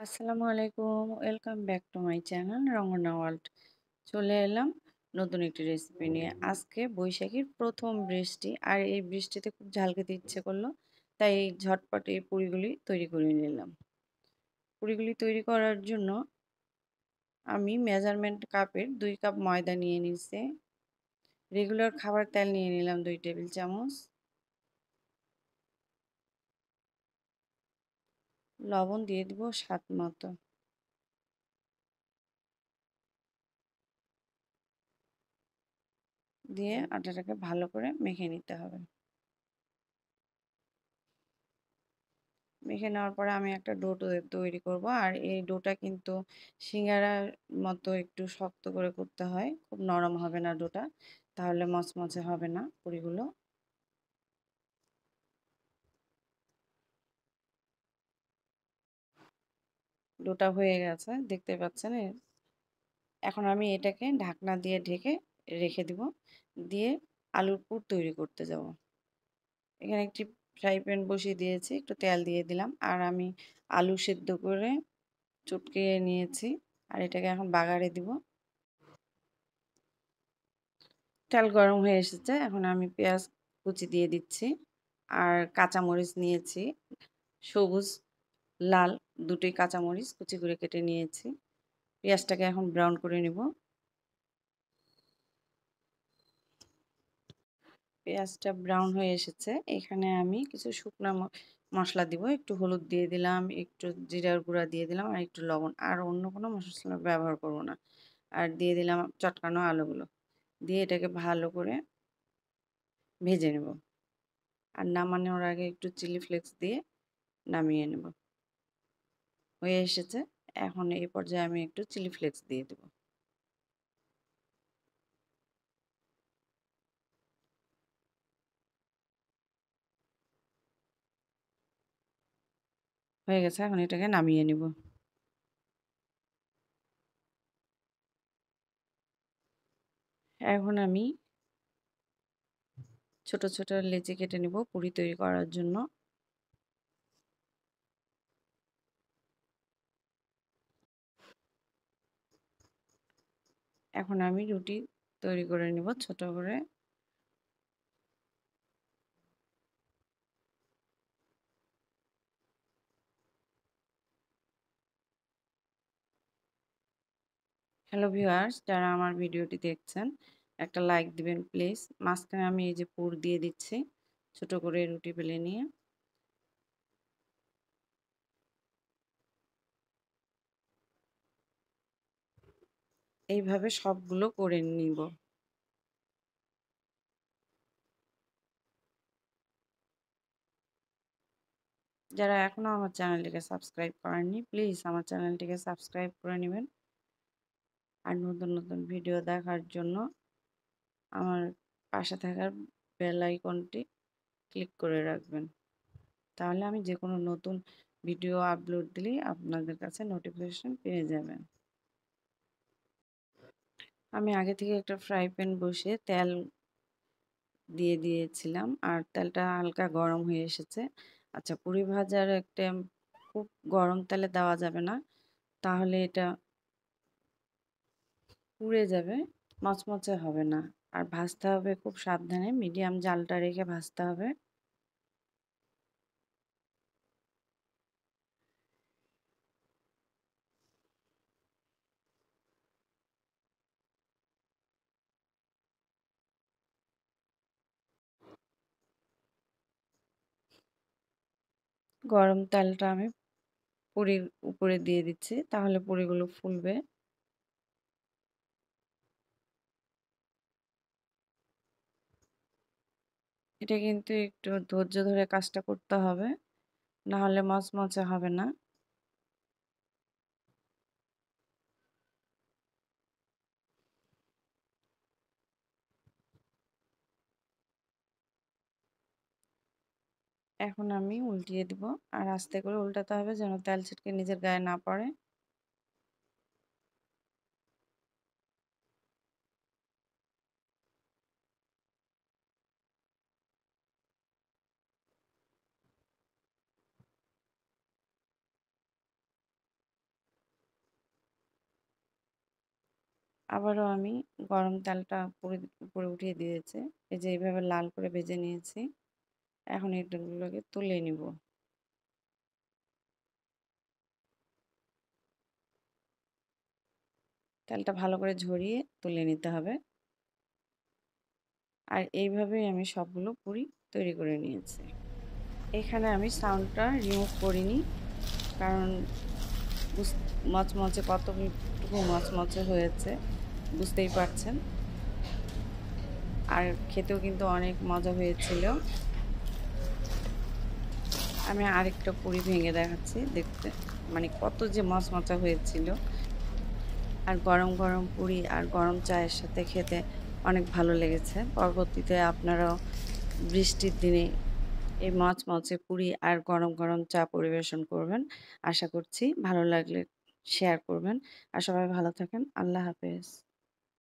আসসালামু আলাইকুম। Welcome back to my channel Rangana world. চলে এলাম নতুন একটি রেসিপি নিয়ে। আজকে বৈশাখীর প্রথম বৃষ্টি, আর এই বৃষ্টিতে খুব ঝাল খেতে ইচ্ছে করলো, তাই এই ঝটপট এই পুরিগুলি তৈরি করে নিলাম। পুরিগুলি তৈরি করার জন্য আমি মেজারমেন্ট কাপের 2 কাপ ময়দা নিয়ে নিচ্ছি। রেগুলার খাবার তেল নিয়ে নিলাম 2 টেবিল চামচ। লবণ দিয়ে দিব স্বাদ মতো। দিয়ে আটাটাকে ভালো করে মেখে নিতে হবে। মেখে নেওয়ার পরে আমি একটা ডো তৈরি করব, আর এই ডোটা কিন্তু সিঙ্গারার মতো একটু শক্ত করে করতে হয়, খুব নরম হবে না ডোটা, তাহলে মচমচে হবে না পুরিগুলো। ডোটা হয়ে গেছে দেখতে পাচ্ছেন। এখন আমি এটাকে ঢাকনা দিয়ে ঢেকে রেখে দিব, দিয়ে আলুর পুর তৈরি করতে যাব। এখানে একটি ফ্রাই প্যান বসিয়ে দিয়েছি, একটু তেল দিয়ে দিলাম, আর আমি আলু সেদ্ধ করে চটকে নিয়েছি, আর এটাকে এখন বাগারে দিব। তেল গরম হয়ে এসেছে, এখন আমি পেঁয়াজ কুচি দিয়ে দিচ্ছি, আর কাঁচামরিচ নিয়েছি, সবুজ লাল দুটোই কাঁচামরিচ কুচি করে কেটে নিয়েছি। পেঁয়াজটাকে এখন ব্রাউন করে নিব। পেঁয়াজটা ব্রাউন হয়ে এসেছে, এখানে আমি কিছু শুকনো মশলা দিব, একটু হলুদ দিয়ে দিলাম, একটু জিরার গুঁড়া দিয়ে দিলাম, আর একটু লবণ, আর অন্য কোনো মশলা ব্যবহার করব না। আর দিয়ে দিলাম চটকানো আলুগুলো, দিয়ে এটাকে ভালো করে ভেজে নেব। আর নামানোর আগে একটু চিলি ফ্লেক্স দিয়ে নামিয়ে নেব। হয়ে এসেছে, এখন এই পর্যায়ে আমি একটু চিলি ফ্লেক্স দিয়ে দেব। হয়ে গেছে, এখন এটাকে নামিয়ে নিব। এখন আমি ছোট ছোট লেচি কেটে নিব পুরি তৈরি করার জন্য। এখন আমি রুটি তৈরি করে নিব ছোট করে। হ্যালো ভিউয়ার্স, যারা আমার ভিডিওটি দেখছেন, একটা লাইক দিবেন প্লিজ। মাঝখানে আমি এই যে পুর দিয়ে দিচ্ছি ছোট করে রুটি বেলে নিয়ে। এইভাবে সবগুলো করে নিব। যারা এখনও আমার চ্যানেলটিকে সাবস্ক্রাইব করেননি, প্লিজ আমার চ্যানেলটিকে সাবস্ক্রাইব করে নেবেন। আর নতুন নতুন ভিডিও দেখার জন্য আমার পাশে থাকার বেল আইকনটি ক্লিক করে রাখবেন, তাহলে আমি যে কোনো নতুন ভিডিও আপলোড দিলেই আপনাদের কাছে নোটিফিকেশন পেয়ে যাবেন। আমি আগে থেকে একটা ফ্রাই প্যান বসিয়ে তেল দিয়ে দিয়েছিলাম, আর তেলটা হালকা গরম হয়ে এসেছে। আচ্ছা, পুরি ভাজার একটা খুব গরম তেলে দেওয়া যাবে না, তাহলে এটা পুড়ে যাবে, মচমচে হবে না। আর ভাজতে হবে খুব সাবধানে, মিডিয়াম জালটা রেখে ভাজতে হবে। গরম তেলটা আমি পুরির উপরে দিয়ে দিচ্ছি, তাহলে পুরিগুলো ফুলবে। এটা কিন্তু একটু ধৈর্য ধরে কাজটা করতে হবে, না হলে মচমচে হবে না। এখন আমি উল্টিয়ে দিব, আর আস্তে করে উল্টাতে হবে যেন তেল ছিটকে নিজের গায়ে না পড়ে। আবারও আমি গরম তেলটা উপরে উঠিয়ে দিয়েছি। এই যে এইভাবে লাল করে ভেজে নিয়েছি। এখন এগুলোকে তুলে নিব। তেলটা ভালো করে ঝরিয়ে তুলে নিতে হবে। আর এইভাবেই আমি সবগুলো পুরি তৈরি করে নিয়েছি। এখানে আমি সাউন্ডটা রিমুভ করিনি। কারণ বুঝ মচমচে কতটুকু মচমচে হয়েছে বুঝতেই পারছেন। আর খেতেও কিন্তু অনেক মজা হয়েছিল। আমি আরেকটা পুরি ভেঙে দেখাচ্ছি দেখতে, মানে কত যে মচমচা হয়েছিল। আর গরম, গরম পুরি আর গরম চায়ের সাথে খেতে অনেক ভালো লেগেছে। পরবর্তীতে আপনারাও বৃষ্টির দিনে এই মচমচে পুরি আর গরম, গরম চা পরিবেশন করবেন। আশা করছি ভালো লাগলে শেয়ার করবেন। আর সবাই ভালো থাকেন। আল্লাহ হাফেজ।